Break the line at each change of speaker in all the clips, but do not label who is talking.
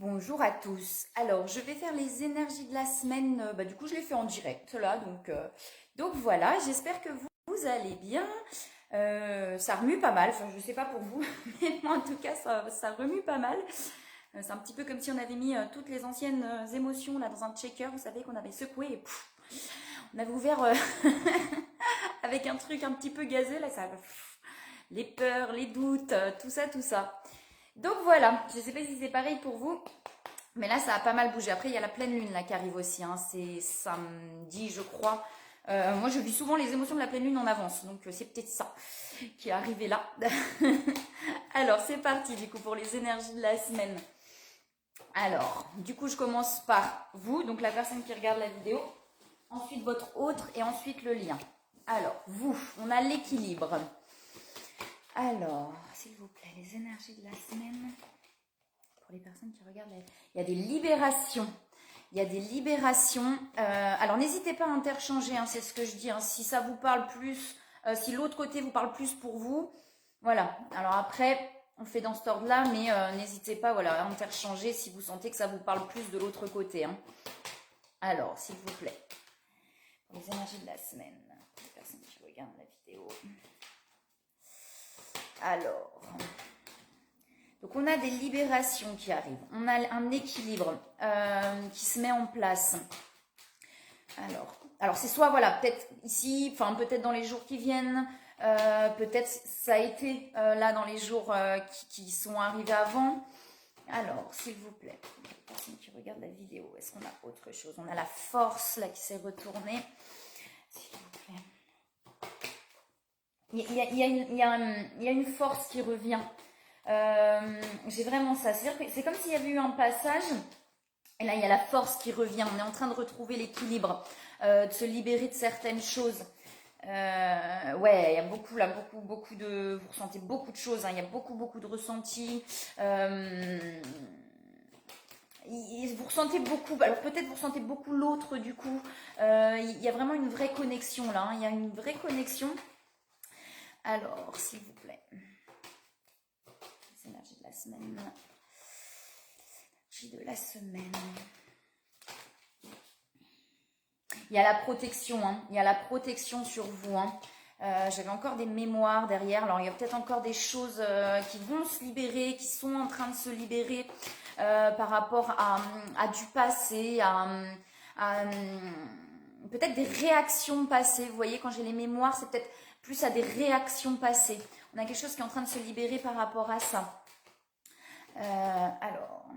Bonjour à tous. Alors, je vais faire les énergies de la semaine. Du coup, je les fais en direct là. Donc voilà, j'espère que vous allez bien. Ça remue pas mal. Enfin, je sais pas pour vous, mais moi en tout cas, ça remue pas mal. C'est un petit peu comme si on avait mis toutes les anciennes émotions là dans un checker. Vous savez qu'on avait secoué et on avait ouvert avec un truc un petit peu gazé là. Les peurs, les doutes, tout ça, tout ça. Donc voilà, je sais pas si c'est pareil pour vous. Mais là, ça a pas mal bougé. Après, il y a la pleine lune là qui arrive aussi, hein. C'est samedi, je crois. Moi, je vis souvent les émotions de la pleine lune en avance. Donc, c'est peut-être ça qui est arrivé là. Alors, c'est parti du coup pour les énergies de la semaine. Alors, du coup, je commence par vous, donc la personne qui regarde la vidéo. Ensuite, votre autre et ensuite le lien. Alors, vous, on a l'équilibre. Alors, s'il vous plaît, les énergies de la semaine. Pour les personnes qui regardent, il y a des libérations. Il y a des libérations. Alors, n'hésitez pas à interchanger, hein, c'est ce que je dis. Hein, si ça vous parle plus, si l'autre côté vous parle plus pour vous, voilà. Alors après, on fait dans cet ordre-là, mais n'hésitez pas, voilà, à interchanger si vous sentez que ça vous parle plus de l'autre côté. Hein. Alors, s'il vous plaît, pour les énergies de la semaine, les personnes qui regardent la vidéo. Alors. Donc on a des libérations qui arrivent, on a un équilibre qui se met en place. Alors c'est soit voilà, peut-être ici, enfin peut-être dans les jours qui viennent, peut-être ça a été là dans les jours qui sont arrivés avant. Alors s'il vous plaît, les personnes qui regardent la vidéo, est-ce qu'on a autre chose? On a la force là qui s'est retournée. S'il vous plaît. Il y a une force qui revient. J'ai vraiment ça. C'est comme s'il y avait eu un passage. Et là, il y a la force qui revient. On est en train de retrouver l'équilibre, de se libérer de certaines choses. Ouais, il y a beaucoup là, beaucoup de. Vous ressentez beaucoup de choses. Hein, il y a beaucoup de ressentis. Vous ressentez beaucoup. Alors peut-être vous ressentez beaucoup l'autre du coup. Il y a vraiment une vraie connexion là. Hein, il y a une vraie connexion. Alors, s'il vous plaît. Les énergies de la semaine. Les énergies de la semaine. Il y a la protection, hein. Il y a la protection sur vous. Hein. J'avais encore des mémoires derrière. Alors, il y a peut-être encore des choses qui vont se libérer, qui sont en train de se libérer par rapport à du passé, à peut-être des réactions passées. Vous voyez, quand j'ai les mémoires, c'est peut-être plus à des réactions passées. On a quelque chose qui est en train de se libérer par rapport à ça. Alors...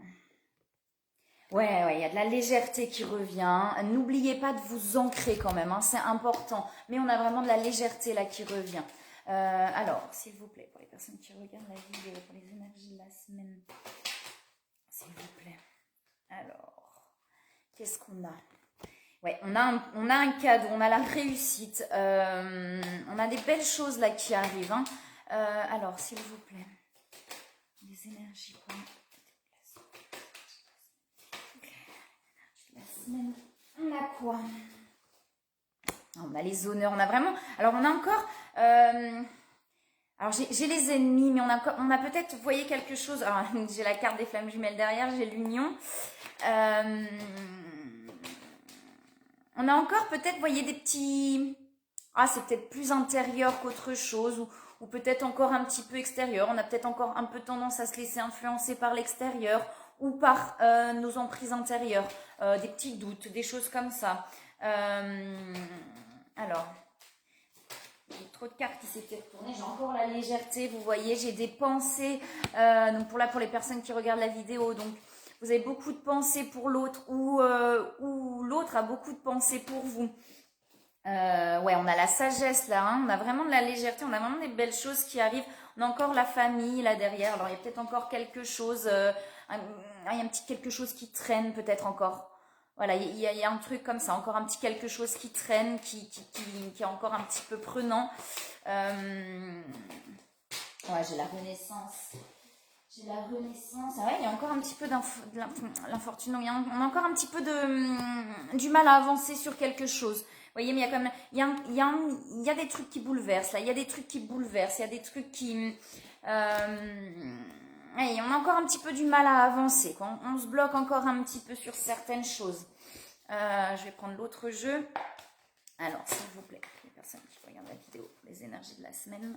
Ouais, il y a de la légèreté qui revient. N'oubliez pas de vous ancrer quand même, hein, c'est important. Mais on a vraiment de la légèreté là qui revient. Alors, s'il vous plaît, pour les personnes qui regardent la vidéo, pour les énergies de la semaine, s'il vous plaît. Alors, qu'est-ce qu'on a? Ouais, on a un cadeau, on a la réussite. On a des belles choses là qui arrivent. Hein. Alors, s'il vous plaît, les énergies pour... On a quoi? On a les honneurs, on a vraiment... Alors on a encore... Alors j'ai les ennemis, mais on a peut-être, vous voyez, quelque chose... Alors j'ai la carte des flammes jumelles derrière, j'ai l'union. On a encore peut-être, vous voyez, des petits... Ah, c'est peut-être plus intérieur qu'autre chose, ou peut-être encore un petit peu extérieur. On a peut-être encore un peu tendance à se laisser influencer par l'extérieur ou par nos emprises intérieures, des petits doutes, des choses comme ça. Alors, j'ai trop de cartes qui s'étaient retournées, j'ai encore la légèreté, vous voyez, j'ai des pensées, donc pour les personnes qui regardent la vidéo, donc vous avez beaucoup de pensées pour l'autre ou l'autre a beaucoup de pensées pour vous. Ouais, on a la sagesse là, hein, on a vraiment de la légèreté, on a vraiment des belles choses qui arrivent. On a encore la famille là derrière, alors il y a peut-être encore quelque chose, il y a un petit quelque chose qui traîne peut-être encore. Voilà, il y a un truc comme ça, encore un petit quelque chose qui traîne, qui est encore un petit peu prenant. Ouais, j'ai la renaissance. J'ai la renaissance. Ah ouais, il y a encore un petit peu l'infortune. On a encore un petit peu du mal à avancer sur quelque chose. Vous voyez, mais il y a quand même, il y a des trucs qui bouleversent là. Il y a des trucs qui bouleversent. Il y a des trucs qui, ouais, on a encore un petit peu du mal à avancer, quoi. On se bloque encore un petit peu sur certaines choses. Je vais prendre l'autre jeu. Alors, s'il vous plaît, les personnes qui regardent la vidéo, les énergies de la semaine.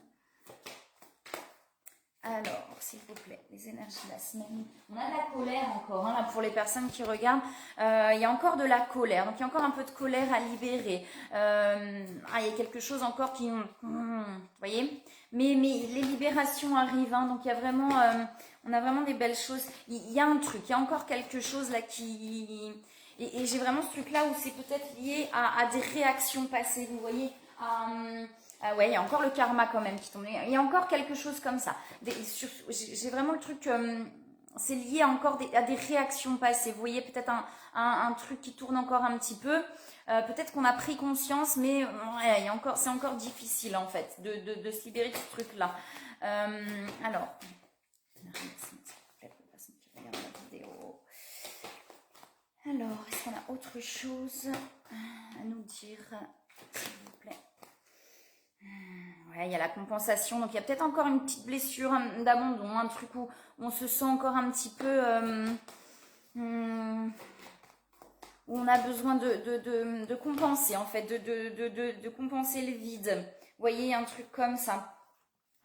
Alors, s'il vous plaît, les énergies de la semaine. On a de la colère encore, hein, là, pour les personnes qui regardent. Il y a encore de la colère, donc il y a encore un peu de colère à libérer. Il y a quelque chose encore qui... vous voyez, mais les libérations arrivent, hein, donc il y a vraiment... on a vraiment des belles choses. Il y a un truc, il y a encore quelque chose là qui... Et j'ai vraiment ce truc-là où c'est peut-être lié à des réactions passées, vous voyez. Ah ouais, il y a encore le karma quand même qui tombe. Il y a encore quelque chose comme ça. J'ai vraiment le truc, c'est lié encore à des réactions passées. Vous voyez peut-être un truc qui tourne encore un petit peu. Peut-être qu'on a pris conscience, mais ouais, c'est encore difficile en fait de se libérer de ce truc-là. Alors, est-ce qu'on a autre chose à nous dire, s'il vous plaît? Ouais, il y a la compensation, donc il y a peut-être encore une petite blessure d'abandon, un truc où on se sent encore un petit peu... où on a besoin de compenser, en fait, de compenser le vide. Vous voyez, un truc comme ça.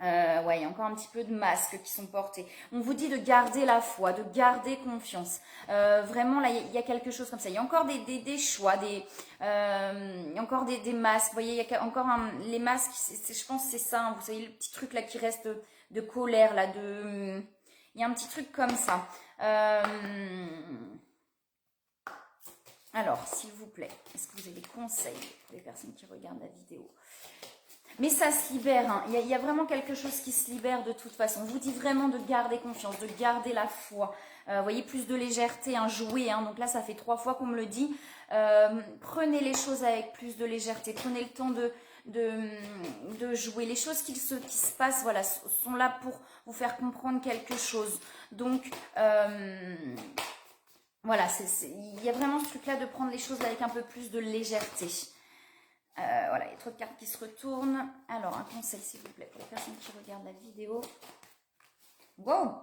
Ouais, il y a encore un petit peu de masques qui sont portés. On vous dit de garder la foi, de garder confiance. Vraiment, là, il y a quelque chose comme ça. Il y a encore des choix, il y a encore des masques. Vous voyez, il y a encore les masques, je pense que c'est ça. Hein, vous savez, le petit truc là qui reste de colère, là, il y a un petit truc comme ça. Alors, s'il vous plaît, est-ce que vous avez des conseils pour les personnes qui regardent la vidéo? Mais ça se libère, hein. Il y a vraiment quelque chose qui se libère de toute façon. On vous dit vraiment de garder confiance, de garder la foi. Vous voyez, plus de légèreté, jouer. Donc là, ça fait 3 fois qu'on me le dit. Prenez les choses avec plus de légèreté. Prenez le temps de jouer. Les choses qui se passent, voilà, sont là pour vous faire comprendre quelque chose. Donc, voilà, il y a vraiment ce truc-là de prendre les choses avec un peu plus de légèreté. Voilà, il y a trop de cartes qui se retournent. Alors, un conseil, s'il vous plaît, pour les personnes qui regardent la vidéo. Wow!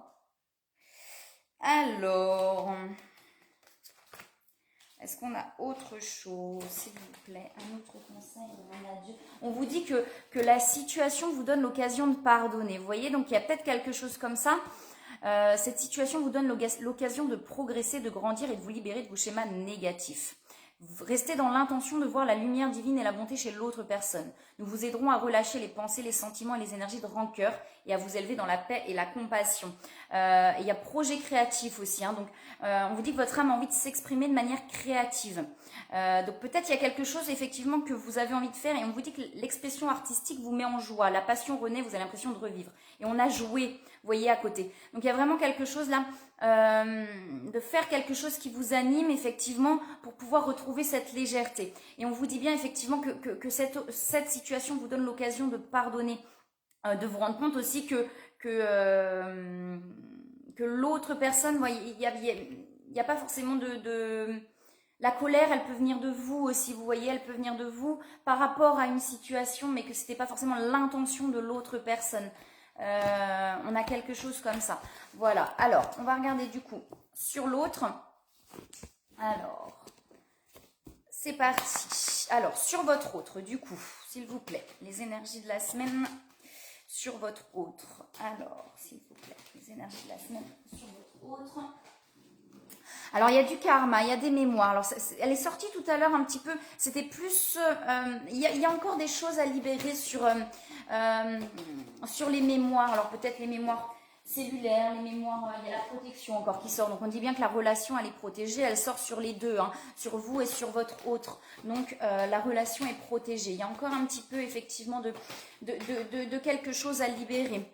Alors, est-ce qu'on a autre chose, s'il vous plaît? Un autre conseil, on vous dit que la situation vous donne l'occasion de pardonner. Vous voyez, donc il y a peut-être quelque chose comme ça. Cette situation vous donne l'occasion de progresser, de grandir et de vous libérer de vos schémas négatifs. Restez dans l'intention de voir la lumière divine et la bonté chez l'autre personne. Nous vous aiderons à relâcher les pensées, les sentiments et les énergies de rancœur et à vous élever dans la paix et la compassion. Et il y a projet créatif aussi. Donc, on vous dit que votre âme a envie de s'exprimer de manière créative. Donc peut-être il y a quelque chose effectivement que vous avez envie de faire et on vous dit que l'expression artistique vous met en joie. La passion renaît, vous avez l'impression de revivre. Et on a joué, vous voyez, à côté. Donc il y a vraiment quelque chose là... de faire quelque chose qui vous anime effectivement pour pouvoir retrouver cette légèreté. Et on vous dit bien effectivement que cette situation vous donne l'occasion de pardonner, de vous rendre compte aussi que l'autre personne, il n'y a pas forcément la colère, elle peut venir de vous aussi, vous voyez, elle peut venir de vous par rapport à une situation, mais que ce n'était pas forcément l'intention de l'autre personne. On a quelque chose comme ça. Voilà, alors, on va regarder du coup sur l'autre. Alors, c'est parti. Alors, sur votre autre, du coup, s'il vous plaît, les énergies de la semaine sur votre autre. Alors, s'il vous plaît, les énergies de la semaine sur votre autre. Alors, il y a du karma, il y a des mémoires. Alors, elle est sortie tout à l'heure un petit peu. C'était plus... il y a encore des choses à libérer sur les mémoires. Alors, peut-être les mémoires cellulaires, les mémoires... il y a la protection encore qui sort. Donc, on dit bien que la relation, elle est protégée. Elle sort sur les deux, sur vous et sur votre autre. Donc, la relation est protégée. Il y a encore un petit peu, effectivement, de quelque chose à libérer.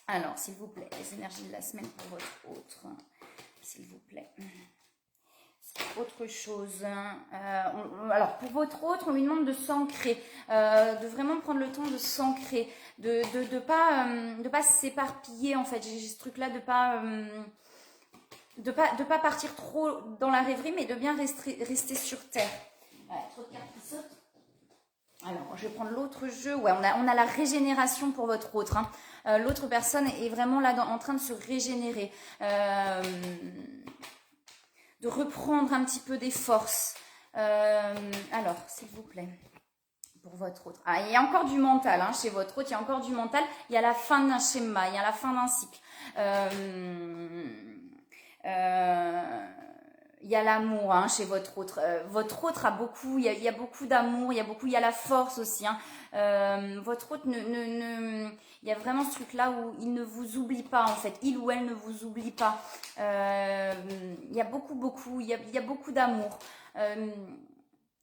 Alors, s'il vous plaît, les énergies de la semaine pour votre autre... S'il vous plaît. Autre chose. Alors, pour votre autre, on lui demande de s'ancrer, de vraiment prendre le temps de s'ancrer, de pas s'éparpiller, en fait. J'ai ce truc-là de pas partir trop dans la rêverie, mais de bien rester sur terre. Ouais, trop de cartes qui sautent. Alors, je vais prendre l'autre jeu. Ouais, on a la régénération pour votre autre, hein. L'autre personne est vraiment là en train de se régénérer, de reprendre un petit peu des forces. Alors, s'il vous plaît, pour votre autre. Ah, il y a encore du mental, hein, chez votre autre, il y a encore du mental. Il y a la fin d'un schéma, il y a la fin d'un cycle. Il y a l'amour, hein, chez votre autre. Votre autre a beaucoup, il y a beaucoup d'amour, il y a la force aussi, hein. Votre autre il y a vraiment ce truc-là où il ne vous oublie pas, en fait. Il ou elle ne vous oublie pas. Il y a il y a beaucoup d'amour.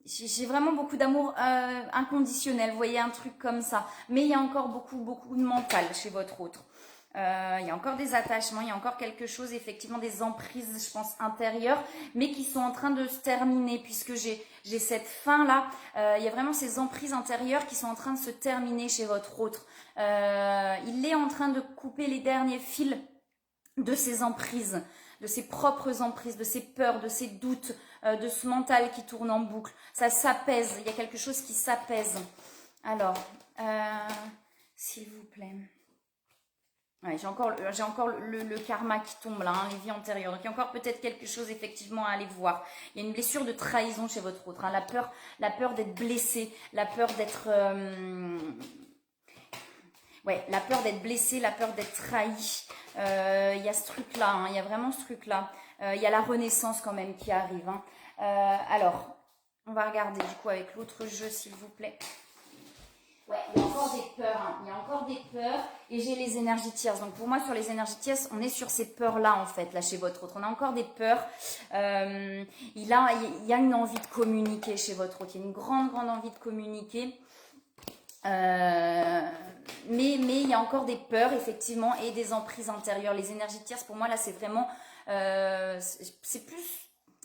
J'ai vraiment beaucoup d'amour inconditionnel, vous voyez, un truc comme ça. Mais il y a encore beaucoup de mental chez votre autre. Il y a encore des attachements, il y a encore quelque chose, effectivement, des emprises, je pense, intérieures, mais qui sont en train de se terminer, puisque j'ai cette fin-là. Il y a vraiment ces emprises intérieures qui sont en train de se terminer chez votre autre. Il est en train de couper les derniers fils de ses emprises, de ses propres emprises, de ses peurs, de ses doutes, de ce mental qui tourne en boucle. Ça s'apaise, il y a quelque chose qui s'apaise. Alors, s'il vous plaît. Ouais, j'ai encore le karma qui tombe là, hein, les vies antérieures. Donc il y a encore peut-être quelque chose effectivement à aller voir. Il y a une blessure de trahison chez votre autre, hein, la peur d'être blessé, la peur d'être... Ouais, la peur d'être blessé, la peur d'être trahi. Il y a ce truc-là, hein, il y a vraiment ce truc-là. Il y a la renaissance quand même qui arrive, hein. Alors, on va regarder du coup avec l'autre jeu, s'il vous plaît. Ouais, il y a encore des peurs, hein. Il y a encore des peurs et j'ai les énergies tierces. Donc pour moi, sur les énergies tierces, on est sur ces peurs-là en fait, là chez votre autre. On a encore des peurs. Il y a une envie de communiquer chez votre autre. Il y a une grande envie de communiquer. Mais il y a encore des peurs effectivement et des emprises intérieures. Les énergies tierces, pour moi là, c'est vraiment, c'est plus...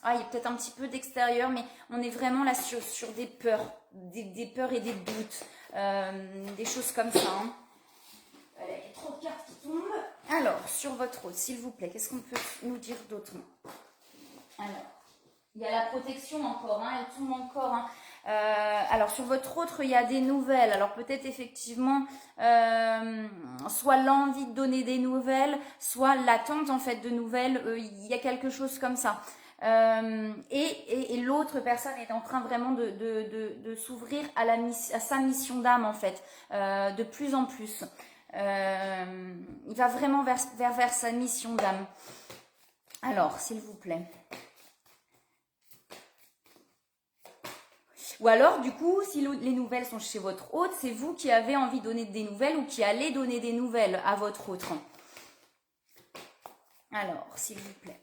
Ah, il y a peut-être un petit peu d'extérieur, mais on est vraiment là sur des peurs, des peurs et des doutes, des choses comme ça, hein. Il y a trop de cartes qui tombent. Alors, sur votre autre, s'il vous plaît, qu'est-ce qu'on peut nous dire d'autre? Alors, il y a la protection encore, hein, elle tombe encore, hein. Alors, sur votre autre, il y a des nouvelles. Alors, peut-être effectivement, soit l'envie de donner des nouvelles, soit l'attente en fait de nouvelles. Il y a quelque chose comme ça. Et l'autre personne est en train vraiment de s'ouvrir à sa mission d'âme en fait, de plus en plus. Il va vraiment vers sa mission d'âme. Alors, s'il vous plaît. Ou alors, du coup, si les nouvelles sont chez votre hôte, c'est vous qui avez envie de donner des nouvelles ou qui allez donner des nouvelles à votre autre. Alors, s'il vous plaît.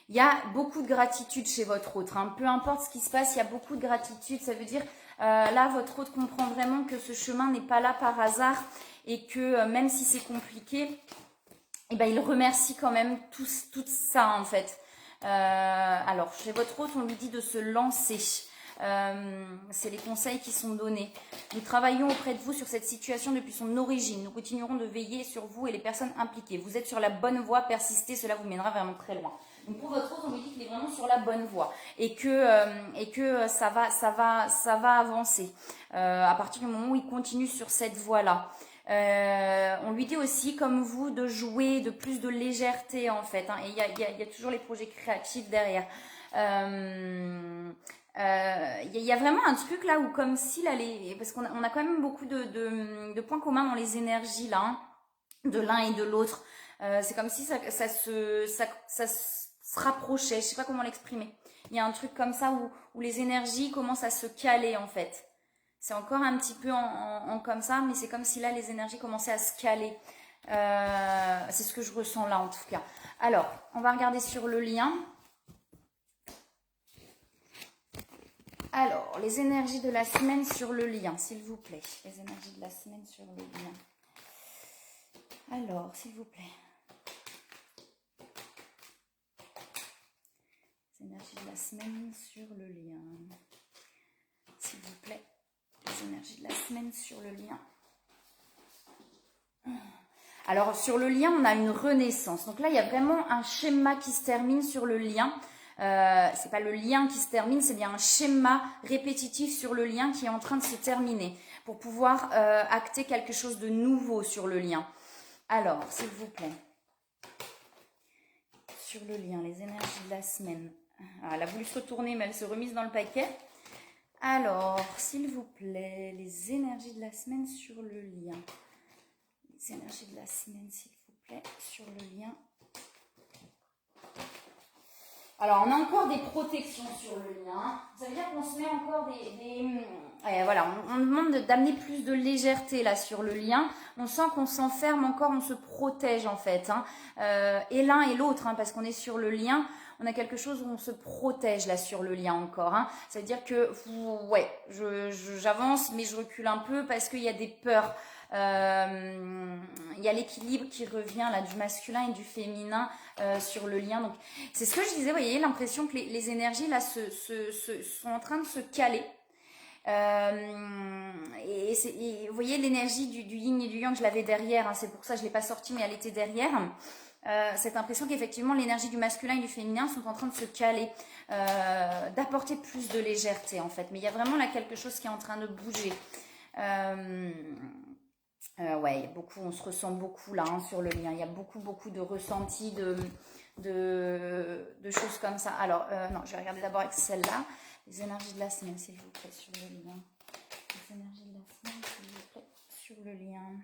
Il y a beaucoup de gratitude chez votre autre, hein. Peu importe ce qui se passe, il y a beaucoup de gratitude. Ça veut dire, là, votre autre comprend vraiment que ce chemin n'est pas là par hasard et que même si c'est compliqué, eh ben, il remercie quand même tout ça, en fait. Alors, chez votre autre, on lui dit de se lancer. C'est les conseils qui sont donnés. Nous travaillons auprès de vous sur cette situation depuis son origine. Nous continuerons de veiller sur vous et les personnes impliquées. Vous êtes sur la bonne voie, persistez, cela vous mènera vraiment très loin. Donc pour votre autre, on lui dit qu'il est vraiment sur la bonne voie et que ça va avancer à partir du moment où il continue sur cette voie-là. On lui dit aussi, comme vous, de jouer de plus de légèreté en fait, hein, et il y a toujours les projets créatifs derrière. Il y a vraiment un truc là où comme s'il allait, parce qu'on a quand même beaucoup de points communs dans les énergies là, hein, de l'un et de l'autre. C'est comme si ça se rapprochait, je sais pas comment l'exprimer. Il y a un truc comme ça où les énergies commencent à se caler en fait. C'est encore un petit peu en comme ça, mais c'est comme si là les énergies commençaient à se caler. C'est ce que je ressens là en tout cas. Alors, on va regarder sur le lien. Alors, les énergies de la semaine sur le lien, s'il vous plaît. Les énergies de la semaine sur le lien. Alors, s'il vous plaît. Les énergies de la semaine sur le lien. S'il vous plaît. Les énergies de la semaine sur le lien. Alors, sur le lien, on a une renaissance. Donc là, il y a vraiment un schéma qui se termine sur le lien. c'est pas le lien qui se termine, c'est bien un schéma répétitif sur le lien qui est en train de se terminer pour pouvoir acter quelque chose de nouveau sur le lien. Alors, s'il vous plaît, sur le lien, les énergies de la semaine. Ah, elle a voulu se retourner, mais elle se remise dans le paquet. Alors, s'il vous plaît, les énergies de la semaine sur le lien. Les énergies de la semaine, s'il vous plaît, sur le lien. Alors, on a encore des protections sur le lien. Ça veut dire qu'on se met encore voilà, on demande d'amener plus de légèreté là sur le lien. On sent qu'on s'enferme encore, on se protège en fait. Hein. Et l'un et l'autre, hein, parce qu'on est sur le lien. On a quelque chose où on se protège là sur le lien encore. Hein. Ça veut dire que, ouais, j'avance, mais je recule un peu parce qu'il y a des peurs. Il y a l'équilibre qui revient là du masculin et du féminin sur le lien. Donc c'est ce que je disais, vous voyez, l'impression que les énergies là sont en train de se caler. Et vous voyez l'énergie du yin et du yang, je l'avais derrière, hein, c'est pour ça que je ne l'ai pas sortie, mais elle était derrière. Cette impression qu'effectivement l'énergie du masculin et du féminin sont en train de se caler, d'apporter plus de légèreté en fait. Mais il y a vraiment là quelque chose qui est en train de bouger. Ouais, il y a beaucoup, on se ressent beaucoup là hein, sur le lien. Il y a beaucoup de ressentis, de choses comme ça. Alors, non, je vais regarder d'abord avec celle-là. Les énergies de la semaine, s'il vous plaît, sur le lien. Les énergies de la semaine, s'il vous plaît, sur le lien.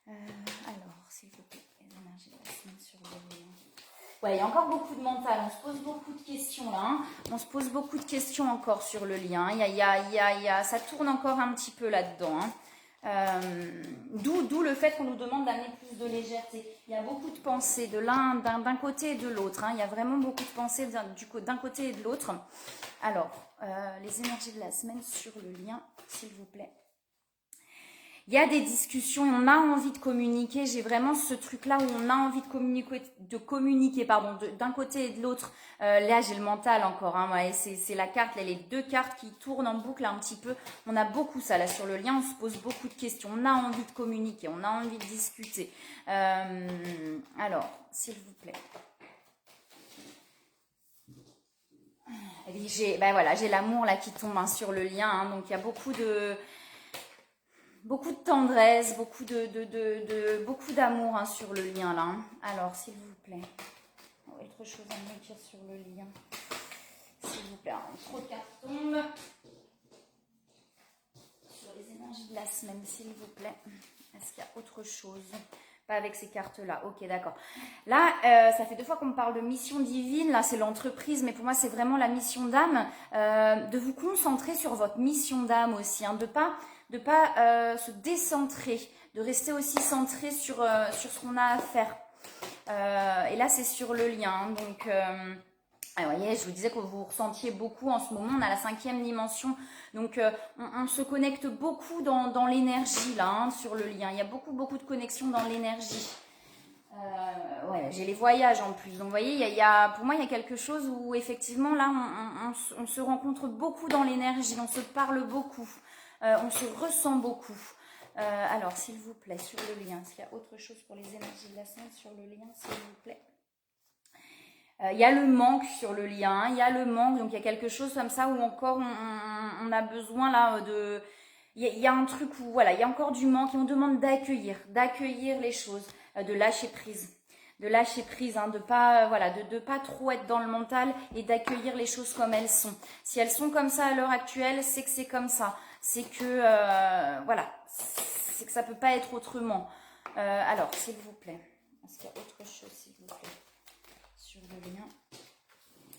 Alors, s'il vous plaît, les énergies de la semaine sur le lien. Ouais, il y a encore beaucoup de mental. On se pose beaucoup de questions là. Hein. On se pose beaucoup de questions encore sur le lien. Ça tourne encore un petit peu là-dedans. Hein. D'où le fait qu'on nous demande d'amener plus de légèreté. Il y a beaucoup de pensées d'un côté et de l'autre. Hein. Il y a vraiment beaucoup de pensées d'un côté et de l'autre. Alors, les énergies de la semaine sur le lien, s'il vous plaît. Il y a des discussions et on a envie de communiquer. J'ai vraiment ce truc-là où on a envie de communiquer d'un côté et de l'autre. Là, j'ai le mental encore. Hein, ouais, c'est la carte, là, les deux cartes qui tournent en boucle un petit peu. On a beaucoup ça là sur le lien. On se pose beaucoup de questions. On a envie de communiquer. On a envie de discuter. Alors, s'il vous plaît. J'ai l'amour là qui tombe hein, sur le lien. Hein, donc, il y a beaucoup de tendresse, beaucoup d'amour hein, sur le lien là. Hein. Alors, s'il vous plaît, autre chose à me dire sur le lien. S'il vous plaît, trop de cartes tombent. Sur les énergies de la semaine, s'il vous plaît. Est-ce qu'il y a autre chose? Pas avec ces cartes-là. Ok, d'accord. Là, ça fait 2 fois qu'on me parle de mission divine. Là, c'est l'entreprise, mais pour moi, c'est vraiment la mission d'âme. De vous concentrer sur votre mission d'âme aussi, hein, de pas se décentrer, de rester aussi centré sur ce qu'on a à faire. Et là, c'est sur le lien. Hein, donc, vous voyez, je vous disais que vous ressentiez beaucoup en ce moment. On a la 5e dimension. Donc, on se connecte beaucoup dans l'énergie, là, hein, sur le lien. Il y a beaucoup de connexions dans l'énergie. Ouais, j'ai les voyages en plus. Donc, vous voyez, pour moi, il y a quelque chose où, effectivement, là, on se rencontre beaucoup dans l'énergie. On se parle beaucoup. On se ressent beaucoup. Alors, s'il vous plaît, sur le lien, est-ce qu'il y a autre chose pour les énergies de la semaine sur le lien, s'il vous plaît? Il y a le manque sur le lien, il y a le manque, donc il y a quelque chose comme ça où encore on a besoin là de... Il y a un truc où, voilà, il y a encore du manque et on demande d'accueillir les choses, de lâcher prise. De lâcher prise, hein, de pas trop être dans le mental et d'accueillir les choses comme elles sont. Si elles sont comme ça à l'heure actuelle, c'est que c'est comme ça. C'est que, c'est que ça peut pas être autrement. Alors, s'il vous plaît, est-ce qu'il y a autre chose, s'il vous plaît, sur le lien?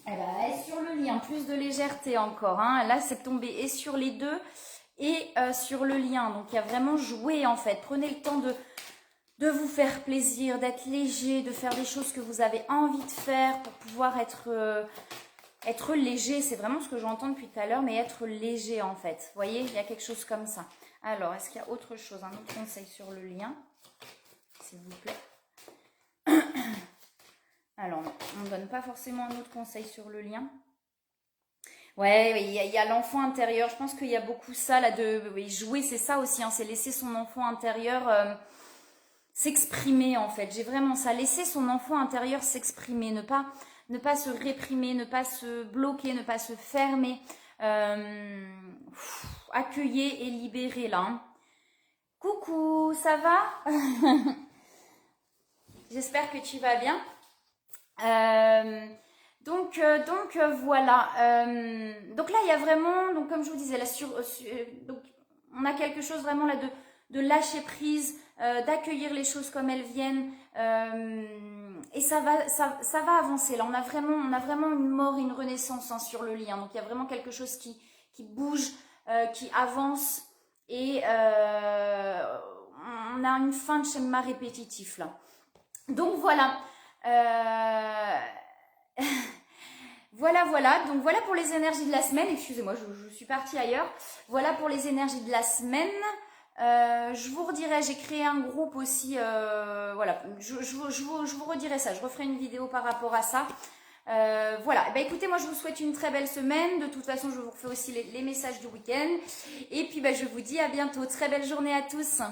Et sur le lien, plus de légèreté encore. Hein. Là, c'est tombé et sur les deux et sur le lien. Donc, il y a vraiment joué, en fait. Prenez le temps de vous faire plaisir, d'être léger, de faire des choses que vous avez envie de faire pour pouvoir être léger. C'est vraiment ce que j'entends depuis tout à l'heure, mais être léger, en fait. Vous voyez, il y a quelque chose comme ça. Alors, est-ce qu'il y a autre chose, un autre conseil sur le lien, s'il vous plaît? Alors, on ne donne pas forcément un autre conseil sur le lien. Ouais, il y a l'enfant intérieur. Je pense qu'il y a beaucoup ça, là, jouer, c'est ça aussi. Hein, c'est laisser son enfant intérieur s'exprimer, en fait. J'ai vraiment ça. Laisser son enfant intérieur s'exprimer. Ne pas ne pas se réprimer, ne pas se bloquer, ne pas se fermer. Accueillez et libérez là. Hein. Coucou, ça va? J'espère que tu vas bien. Donc voilà. Donc là, il y a vraiment, donc comme je vous disais, là, donc, on a quelque chose vraiment là de lâcher prise, d'accueillir les choses comme elles viennent. Et ça va avancer. Là, on a vraiment une mort, une renaissance hein, sur le lien. Donc il y a vraiment quelque chose qui bouge, qui avance. Et on a une fin de schéma répétitif là. Donc voilà. Voilà. Donc voilà pour les énergies de la semaine. Excusez-moi, je suis partie ailleurs. Voilà pour les énergies de la semaine. Je vous redirai, j'ai créé un groupe aussi. Voilà, je vous redirai ça. Je referai une vidéo par rapport à ça. Voilà, bah, écoutez, moi je vous souhaite une très belle semaine. De toute façon, je vous refais aussi les messages du week-end. Et puis bah, je vous dis à bientôt. Très belle journée à tous.